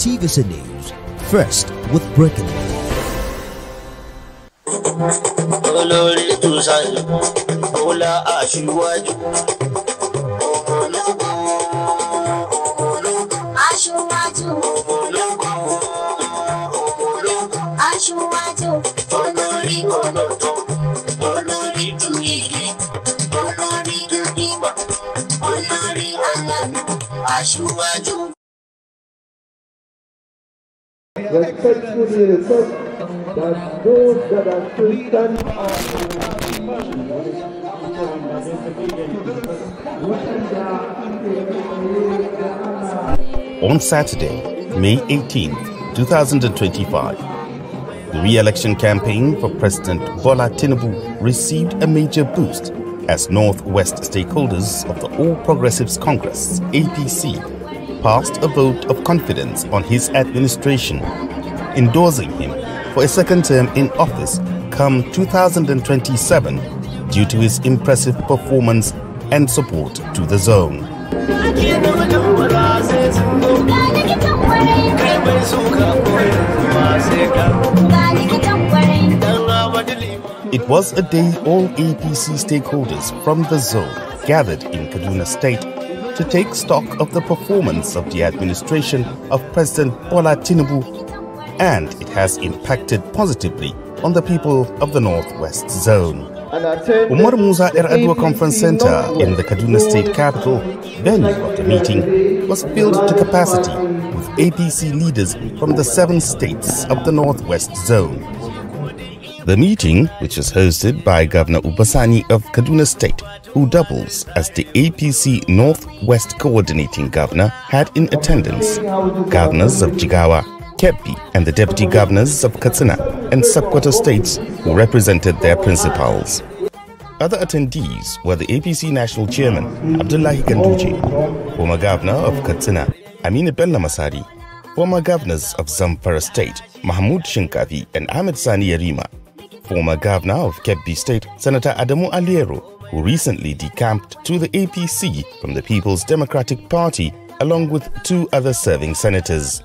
TVC News, first with breaking news. Respectfully request that those that are still standing On Saturday, May 18, 2025, the re-election campaign for President Bola Tinubu received a major boost as Northwest stakeholders of the All Progressives Congress, APC, passed a vote of confidence on his administration, endorsing him for a second term in office come 2027 due to his impressive performance and support to the zone. It was a day all APC stakeholders from the zone gathered in Kaduna State to take stock of the performance of the administration of President Bola Tinubu, and it has impacted positively on the people of the Northwest Zone. Umar Musa Er'adua Conference Center in the Kaduna State capital, venue of the meeting, was filled to capacity with APC leaders from the 7 states of the Northwest Zone. The meeting, which was hosted by Governor Ubasani of Kaduna State, who doubles as the APC Northwest Coordinating Governor, had in attendance governors of Jigawa, Kebbi, and the deputy governors of Katsina and Sokoto states who represented their principals. Other attendees were the APC National Chairman Abdullahi Ganduje, former governor of Katsina Aminu Bello Masari, former governors of Zamfara State Mahmoud Shinkafi and Ahmed Sani Yarima, former governor of Kebbi State Senator Adamu Aliero, who recently decamped to the APC from the People's Democratic Party, along with 2 other serving senators.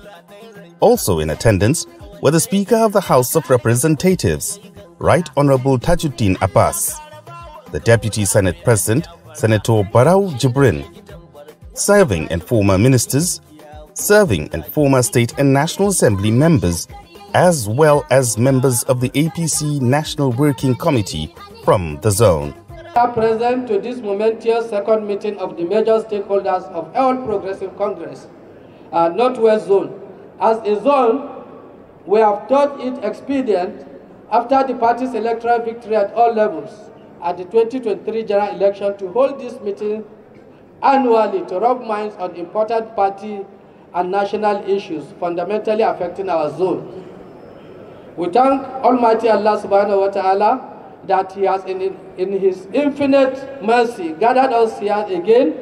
Also in attendance were the Speaker of the House of Representatives, Right Honorable Tajuddin Abbas, the Deputy Senate President, Senator Barau Jibrin, serving and former ministers, serving and former State and National Assembly members, as well as members of the APC National Working Committee from the zone. We are present to this momentous second meeting of the major stakeholders of All Progressive Congress, Northwest Zone. As a zone, we have thought it expedient, after the party's electoral victory at all levels at the 2023 general election, to hold this meeting annually to rub minds on important party and national issues fundamentally affecting our zone. We thank Almighty Allah subhanahu wa ta'ala that He has in His infinite mercy gathered us here again.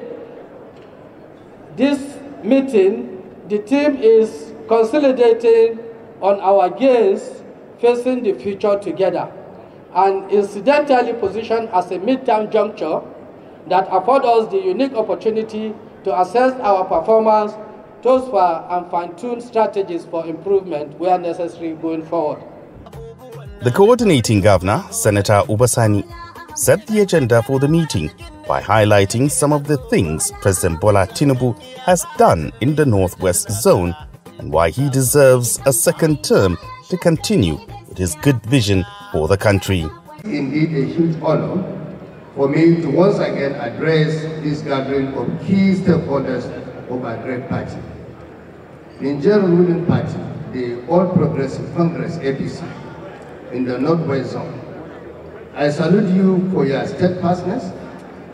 This meeting, the theme is consolidating on our gains, facing the future together, and incidentally positioned as a midterm juncture that affords us the unique opportunity to assess our performance, thus far, and fine-tune strategies for improvement where necessary going forward. The coordinating governor, Senator Ubasani, set the agenda for the meeting by highlighting some of the things President Bola Tinubu has done in the Northwest Zone and why he deserves a second term to continue with his good vision for the country. Indeed, a huge honor for me to once again address this gathering of key stakeholders of our great party. The Nigerian ruling party, the All Progressive Congress, APC, in the Northwest Zone. I salute you for your steadfastness,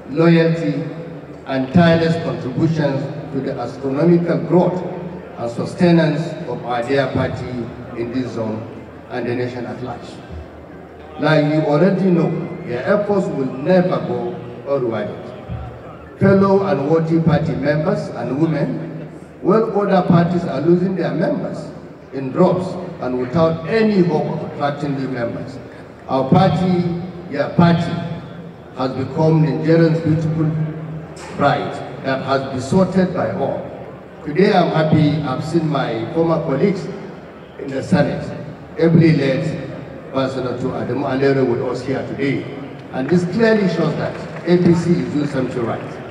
loyalty, and tireless contributions to the astronomical growth and sustenance of our dear party in this zone and the nation at large. Like you already know, your efforts will never go unrewarded. Fellow and worthy party members and women, while other parties are losing their members in droves and without any hope of attracting new members, our party, your party, has become Nigerians' beautiful bride that has been sought by all, Today I'm happy I've seen my former colleagues in the Senate, ably-led Ambassador to Adamu Alero with us here today. And this clearly shows that APC is doing something right.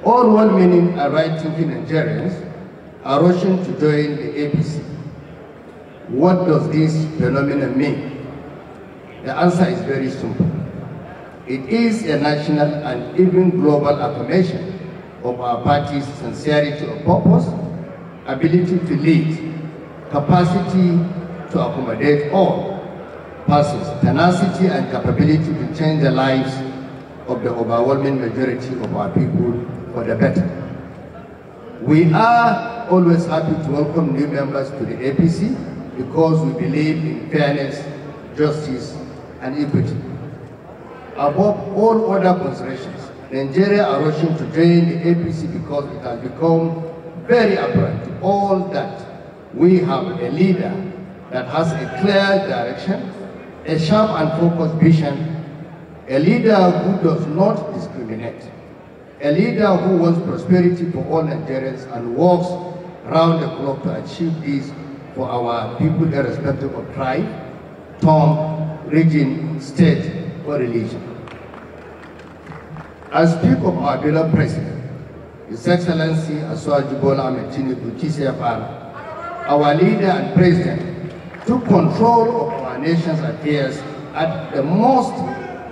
All well-meaning and right-thinking Nigerians are rushing to join the APC. What does this phenomenon mean? The answer is very simple. It is a national and even global affirmation of our party's sincerity of purpose, ability to lead, capacity to accommodate all persons, tenacity and capability to change the lives of the overwhelming majority of our people for the better. We are always happy to welcome new members to the APC because we believe in fairness, justice, and equity. Above all other considerations, Nigeria are rushing to join the APC because it has become very apparent to all that we have a leader that has a clear direction, a sharp and focused vision, a leader who does not discriminate, a leader who wants prosperity for all Nigerians and works round the clock to achieve this for our people irrespective of tribe, tongue, region, state, or religion. I speak of our beloved President, His Excellency Asiwaju Bola Ahmed Tinubu, TCFR, our leader and President, took control of our nation's affairs at the most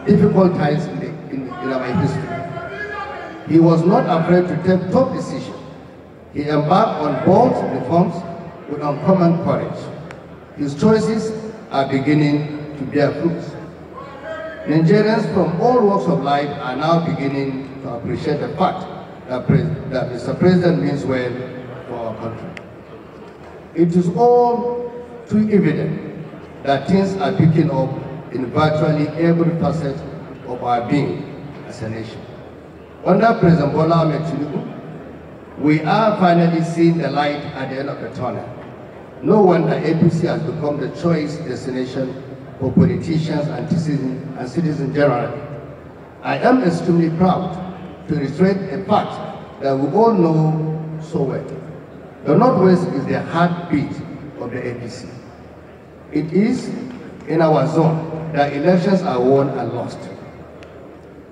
difficult times in our history. He was not afraid to take tough decisions. He embarked on bold reforms with uncommon courage. His choices are beginning to bear fruits. Nigerians from all walks of life are now beginning to appreciate the fact that Mr. President means well for our country. It is all too evident that things are picking up in virtually every facet of our being as a nation. Under President Bola Ahmed Tinubu, we are finally seeing the light at the end of the tunnel. No wonder APC has become the choice destination for politicians and citizens generally. I am extremely proud to reiterate a fact that we all know so well. The Northwest is the heartbeat of the APC. It is in our zone that elections are won and lost.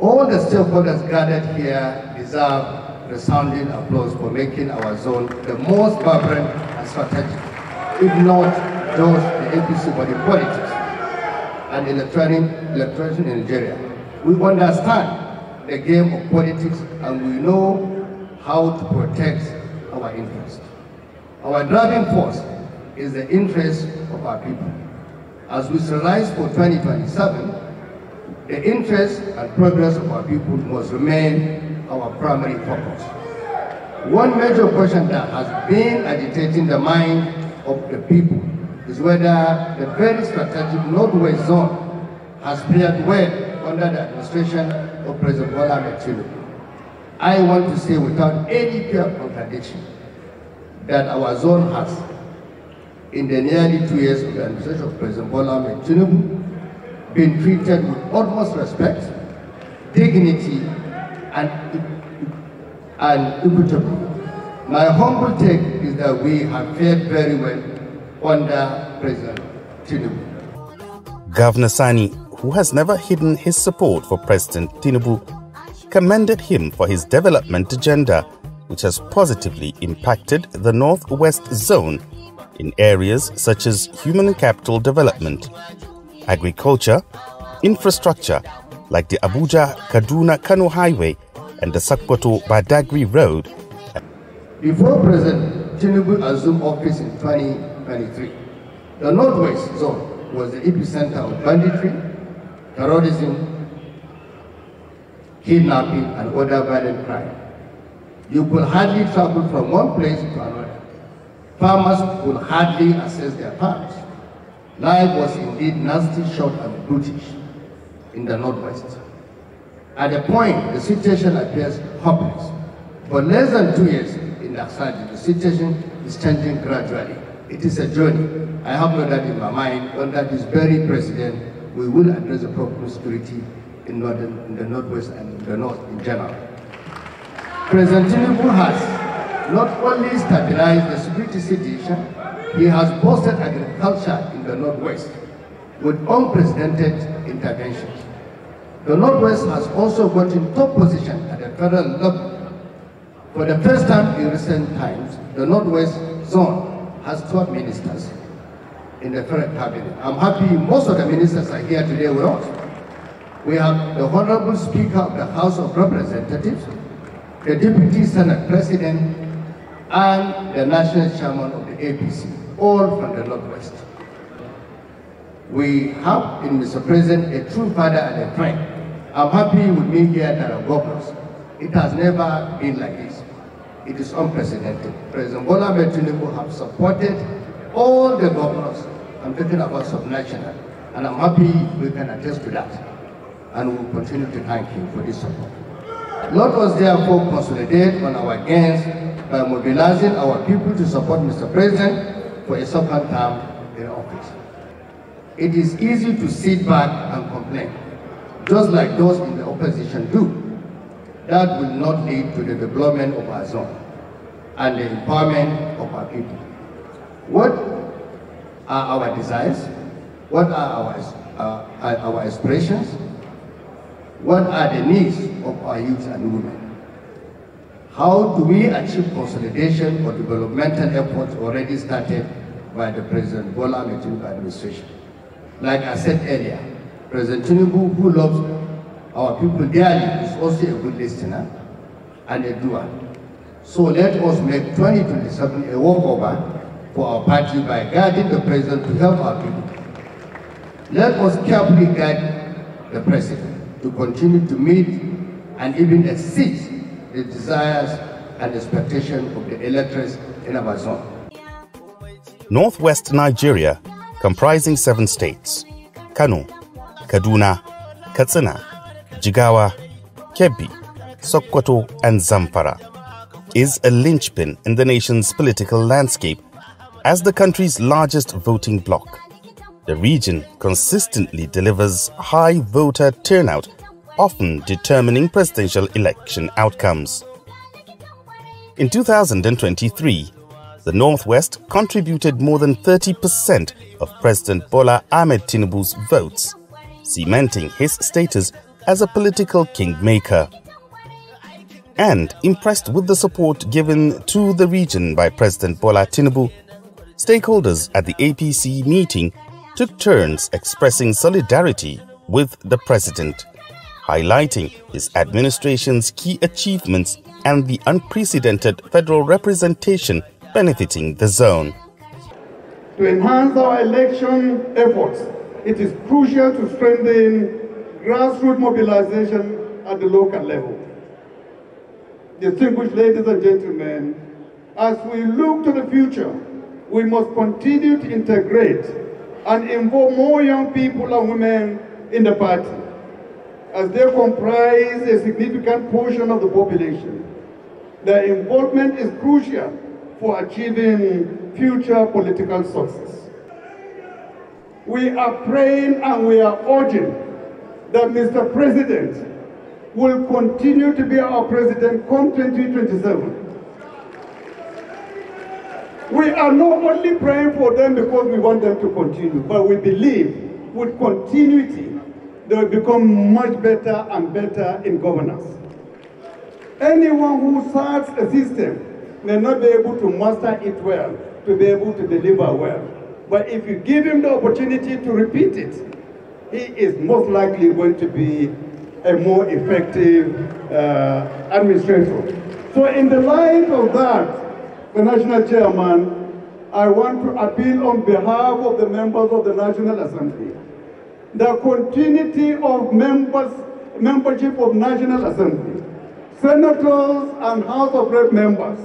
All the stakeholders gathered here deserve resounding applause for making our zone the most vibrant and strategic, if not just the APC body politics and electoration in Nigeria. We understand the game of politics and we know how to protect our interests. Our driving force is the interest of our people. As we strive for 2027, the interest and progress of our people must remain our primary focus. One major question that has been agitating the mind of the people is whether the very strategic Northwest zone has fared well under the administration of President Bola Ahmed Tinubu. I want to say without any fear of contradiction that our zone has, in the nearly 2 years of the administration of President Bola Ahmed Tinubu, been treated with utmost respect, dignity, and equitable. My humble take is that we have fared very well under President Tinubu. Governor Sani, who has never hidden his support for President Tinubu, commended him for his development agenda, which has positively impacted the Northwest Zone in areas such as human capital development, agriculture, infrastructure like the Abuja-Kaduna-Kano Highway and the Sokoto-Badagry Road. Before President Tinubu assumed office in 2023, the Northwest Zone was the epicenter of banditry, terrorism, kidnapping, and other violent crime. You could hardly travel from one place to another. Farmers could hardly access their farms. Life was indeed nasty, short, and brutish in the Northwest. At a point, the situation appears hopeless. For less than 2 years in Aksadi, the situation is changing gradually. It is a journey. I have no doubt in my mind under this very president, we will address the problem of security in the Northwest and in the North in general. President Tinubu has not only stabilized the security situation, he has boosted agriculture in the Northwest with unprecedented interventions. The Northwest has also gotten top position at the federal level. For the first time in recent times, the Northwest zone has 12 ministers in the federal cabinet. I'm happy most of the ministers are here today with us. We have the Honorable Speaker of the House of Representatives, the Deputy Senate President, and the National Chairman of the APC, all from the Northwest. We have in Mr. President a true father and a friend. I'm happy with me here that our governors. It has never been like this. It is unprecedented. President Bola Ahmed Tinubu have supported all the governors. I'm talking about subnational, and I'm happy we can attest to that. And we will continue to thank him for this support. Let us therefore consolidate on our gains by mobilizing our people to support Mr. President for a second term in office. It is easy to sit back and complain, just like those in the opposition do. That will not lead to the development of our zone and the empowerment of our people. What are our desires? What are our aspirations? What are the needs of our youth and women? How do we achieve consolidation or developmental efforts already started by the President Bola Ahmed Tinubu administration? Like I said earlier, President Tinubu, who loves our people dearly, is also a good listener and a doer. So let us make 2027 a walkover for our party by guiding the President to help our people. Let us carefully guide the President to continue to meet and even exceed the desires and expectations of the electors in our zone. Northwest Nigeria, comprising 7 states, Kano, Kaduna, Katsina, Jigawa, Kebbi, Sokoto, and Zamfara, is a linchpin in the nation's political landscape as the country's largest voting bloc. The region consistently delivers high voter turnout, often determining presidential election outcomes. In 2023, the Northwest contributed more than 30% of President Bola Ahmed Tinubu's votes, cementing his status as a political kingmaker. And impressed with the support given to the region by President Bola Tinubu, stakeholders at the APC meeting took turns expressing solidarity with the president, highlighting his administration's key achievements and the unprecedented federal representation benefiting the zone. To enhance our election efforts, it is crucial to strengthen grassroots mobilization at the local level. Distinguished ladies and gentlemen, as we look to the future, we must continue to integrate and involve more young people and women in the party, as they comprise a significant portion of the population. Their involvement is crucial for achieving future political success. We are praying and we are urging that Mr. President will continue to be our president come 2027. We are not only praying for them because we want them to continue, but we believe with continuity they will become much better and better in governance. Anyone who starts a system may not be able to master it well, to be able to deliver well. But if you give him the opportunity to repeat it, he is most likely going to be a more effective administrator. So in the light of that, the National Chairman, I want to appeal on behalf of the members of the National Assembly. The continuity of membership of National Assembly, senators and House of Rep members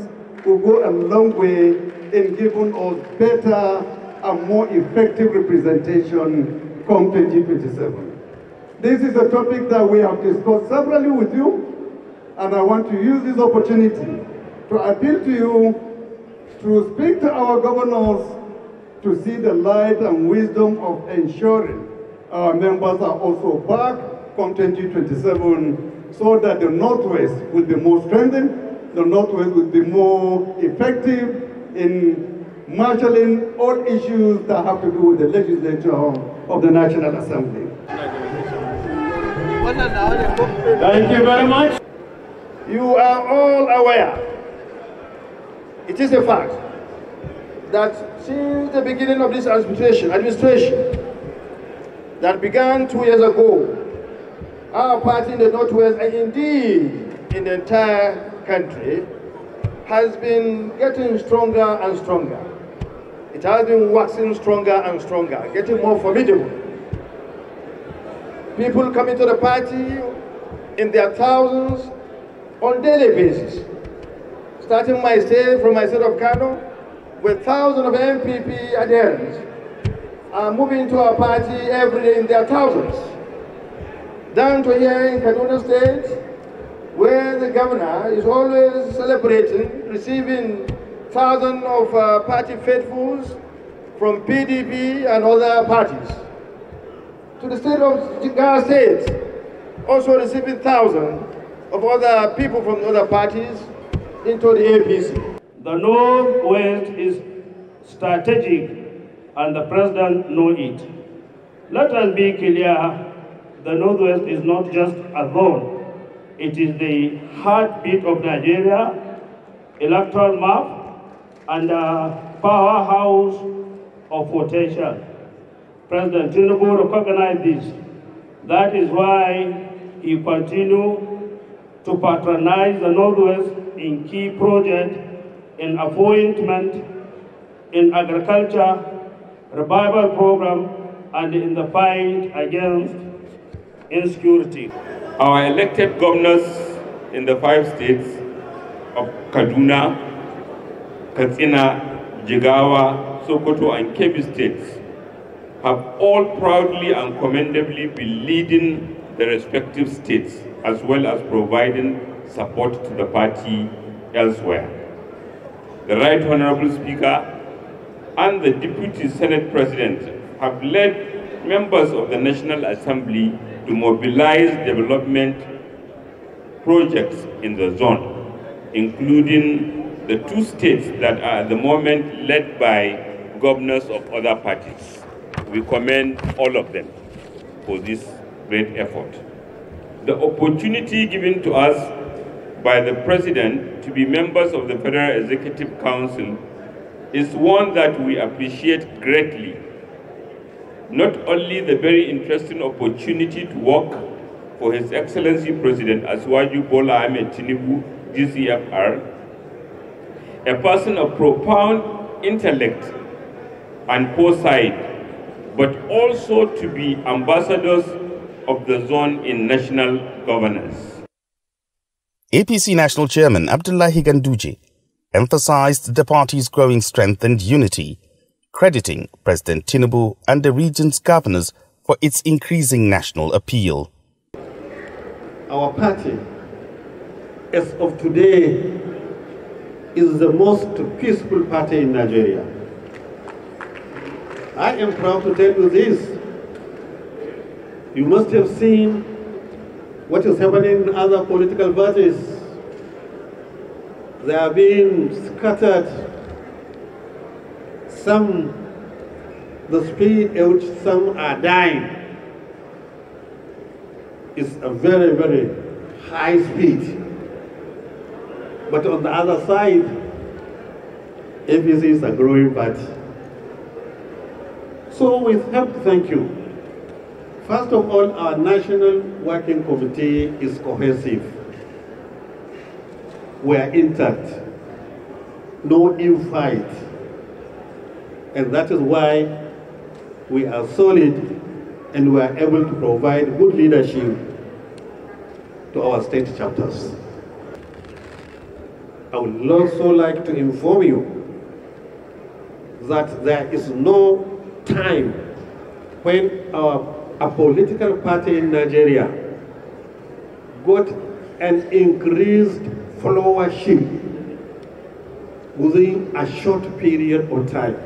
will go a long way in giving us better and more effective representation come 2027. This is a topic that we have discussed severally with you, and I want to use this opportunity to appeal to you to speak to our governors to see the light and wisdom of ensuring our members are also back come 2027 so that the Northwest will be more strengthened, the Northwest will be more effective in marshalling all issues that have to do with the legislature of the National Assembly. Thank you very much. You are all aware, it is a fact, that since the beginning of this administration that began 2 years ago, our party in the Northwest, and indeed in the entire country, has been getting stronger and stronger. It has been waxing stronger and stronger, getting more formidable. People coming to the party in their thousands on daily basis. Starting from my state of Kano, with thousands of MPP adherents are moving to our party every day in their thousands. Down to here in Kaduna State, where the governor is always celebrating, receiving thousands of party faithfuls from PDP and other parties. To the state of Jigawa State, also receiving thousands of other people from other parties into the APC. The Northwest is strategic and the President knows it. Let us be clear, the Northwest is not just a zone. It is the heartbeat of Nigeria, electoral map, and a powerhouse of potential. President Tinubu recognized this. That is why he continues to patronize the Northwest in key projects, in appointment, in agriculture, revival program, and in the fight against insecurity. Our elected governors in the 5 states of Kaduna, Katsina, Jigawa, Sokoto, and Kebbi states have all proudly and commendably been leading the respective states, as well as providing support to the party elsewhere. The Right Honorable Speaker and the Deputy Senate President have led members of the National Assembly to mobilize development projects in the zone, including the 2 states that are at the moment led by governors of other parties. We commend all of them for this great effort. The opportunity given to us by the President to be members of the Federal Executive Council is one that we appreciate greatly. Not only the very interesting opportunity to work for His Excellency President Asiwaju Bola Ahmed Tinubu, GCFR, a person of profound intellect and foresight, but also to be ambassadors of the zone in national governance. APC National Chairman Abdullahi Ganduje emphasized the party's growing strength and unity, crediting President Tinubu and the region's governors for its increasing national appeal. Our party, as of today, is the most peaceful party in Nigeria. I am proud to tell you this. You must have seen what is happening in other political parties. They are being scattered. Some, the speed at which some are dying is a very, very high speed. But on the other side, APC is a growing party. So we have to thank you. First of all, our National Working Committee is cohesive. We are intact. No infight. And that is why we are solid and we are able to provide good leadership to our state chapters. I would also like to inform you that there is no time when a political party in Nigeria got an increased followership within a short period of time.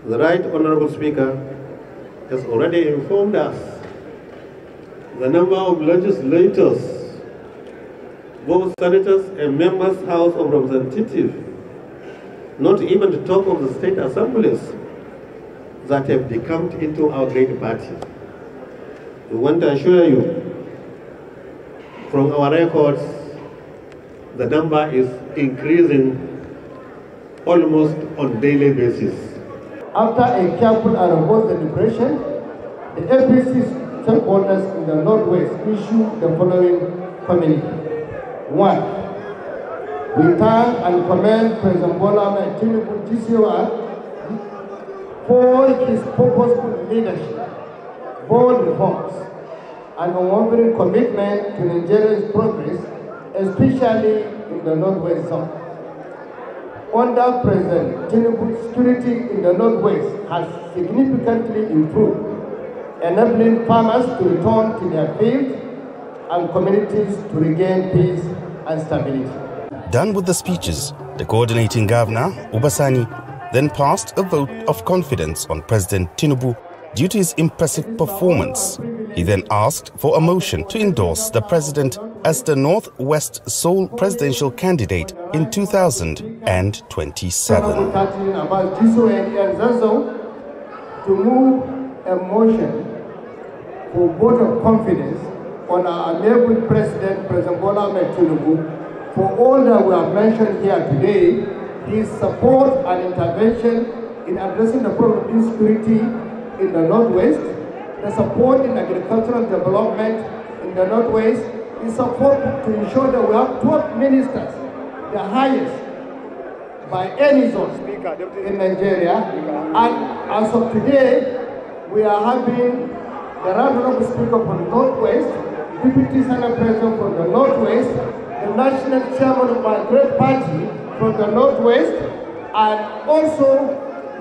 The Right Honorable Speaker has already informed us the number of legislators both senators and members House of Representatives, not even to talk of the state assemblies that have decamped into our great party. We want to assure you, from our records, the number is increasing almost on daily basis. After a careful and robust deliberation, the APC stakeholders in the Northwest issued the following communique. 1. We thank and commend President Bola Tinubu for his purposeful leadership, bold reforms, and unwavering commitment to Nigeria's progress, especially in the Northwest zone. Under President Tinubu, security in the Northwest has significantly improved, enabling farmers to return to their fields and communities to regain peace and stability. Done with the speeches, the coordinating governor, Obasani, then passed a vote of confidence on President Tinubu due to his impressive performance. He then asked for a motion to endorse the president as the Northwest sole presidential candidate in 2027. To move a motion for vote of confidence on our amiable President Bola Tinubu for all that we have mentioned here today, his support and intervention in addressing the problem of insecurity in the Northwest, the support in agricultural development in the Northwest, his support to ensure that we have 12 ministers, the highest by any zone in Nigeria. And as of today, we are having the Right Honorable Speaker from the Northwest, Deputy Senate President from the Northwest, the National Chairman of my great party from the Northwest, and also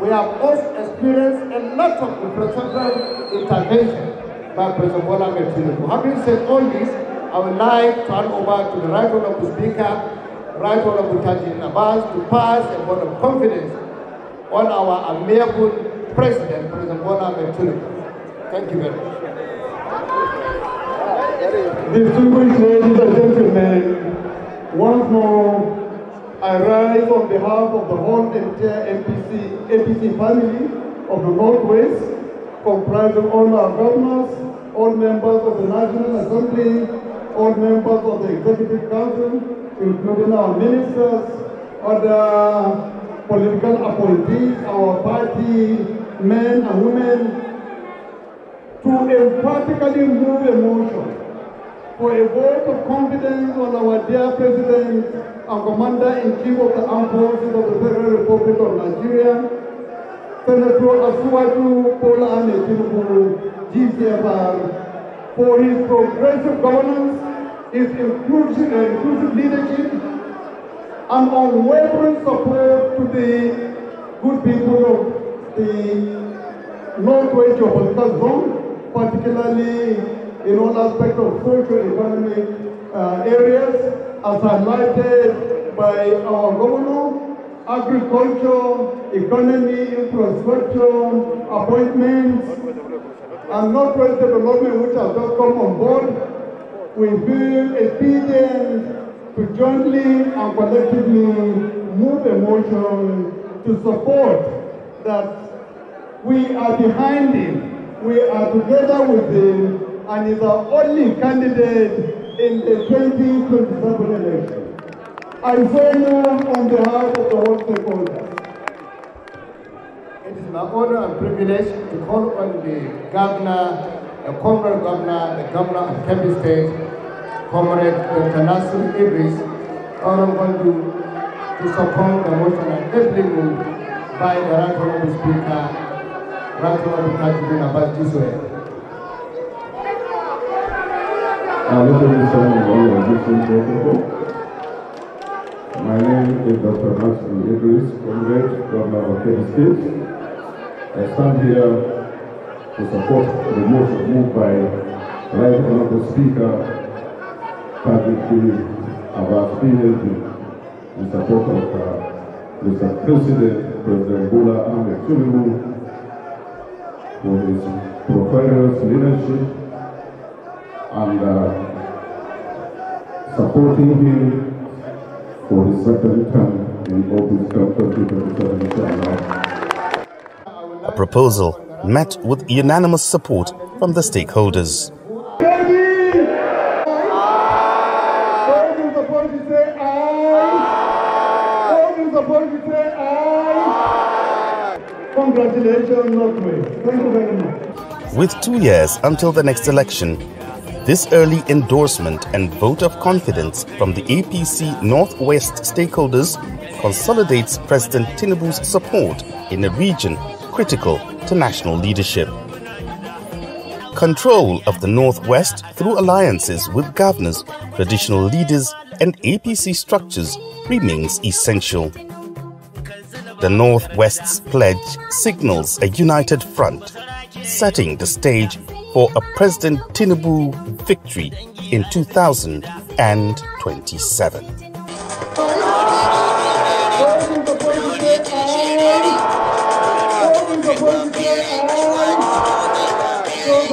we have also experienced a lot of infrastructural intervention by President Bola Tinubu. Having said all this, I would like to hand over to the Right Honorable Speaker, Right Honorable Tajin Abbas, to pass a vote of confidence on our amiable President Bola Tinubu. Thank you very much. Distinguished ladies and gentlemen, once more, I rise on behalf of the whole entire APC family of the Northwest, comprising all our governors, all members of the National Assembly, all members of the Executive Council, including our ministers, other political appointees, our party men and women, to emphatically move a motion for a vote of confidence on our dear President and Commander-in-Chief of the Armed Forces of the Federal Republic of Nigeria, Senator Asuwaju Bola Tinubu, GCFR, for his progressive governance, his inclusive leadership, and unwavering support to the good people of the Northwest geopolitical zone, particularly in all aspects of socio-economic areas, as highlighted by our governor, agriculture, economy, infrastructure, appointments, and Northwest development, which has just come on board. We feel expedient to jointly and collectively move a motion to support that we are behind him, we are together with him, and is our only candidate in the 2027 election. I say no on behalf of the whole stakeholders. It is my honor and privilege to call on the governor, the former governor, the governor of Kebbi State, Comrade Dr. Nasir Idris, to support the motion and ably moved by the Right Honorable Speaker, Right Honorable Tajin Abbas Jiswe. My name is Dr. Nasir Idris, Comrade, Governor of Kebbi State. I stand here to support the motion moved by Right Honorable Speaker, Tajin Abbas PhD, in support of Mr. President Bola Tinubu for his prosperous leadership and supporting him for his second term in office till 2027. A proposal met with unanimous support from the stakeholders. Congratulations, Northwest. Thank you very much. With 2 years until the next election, this early endorsement and vote of confidence from the APC Northwest stakeholders consolidates President Tinubu's support in a region critical to national leadership. Control of the Northwest through alliances with governors, traditional leaders, and APC structures remains essential. The Northwest's pledge signals a united front, setting the stage for a President Tinubu victory in 2027.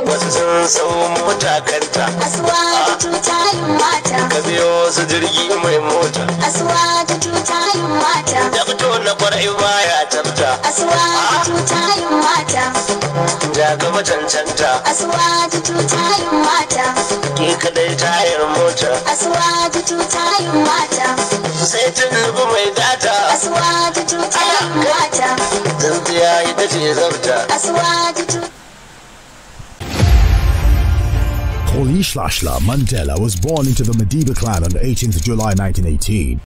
Wasu sun sau mota kanta, asuwa tuta yin mata, ka biyo su jirgi mai mota, asuwa tuta yin mata, da fito na kwarai baya tabta, asuwa tuta yin mata, ja gaba cancanta, asuwa tuta yin mata, ke kadai tayar mota, asuwa tuta yin mata, sai Tinubu mai data, asuwa tuta yin mata, zanziya ita ce zabta, asuwa tuta. Kolishlashla Mandela was born into the Madiba clan on the 18th July 1918.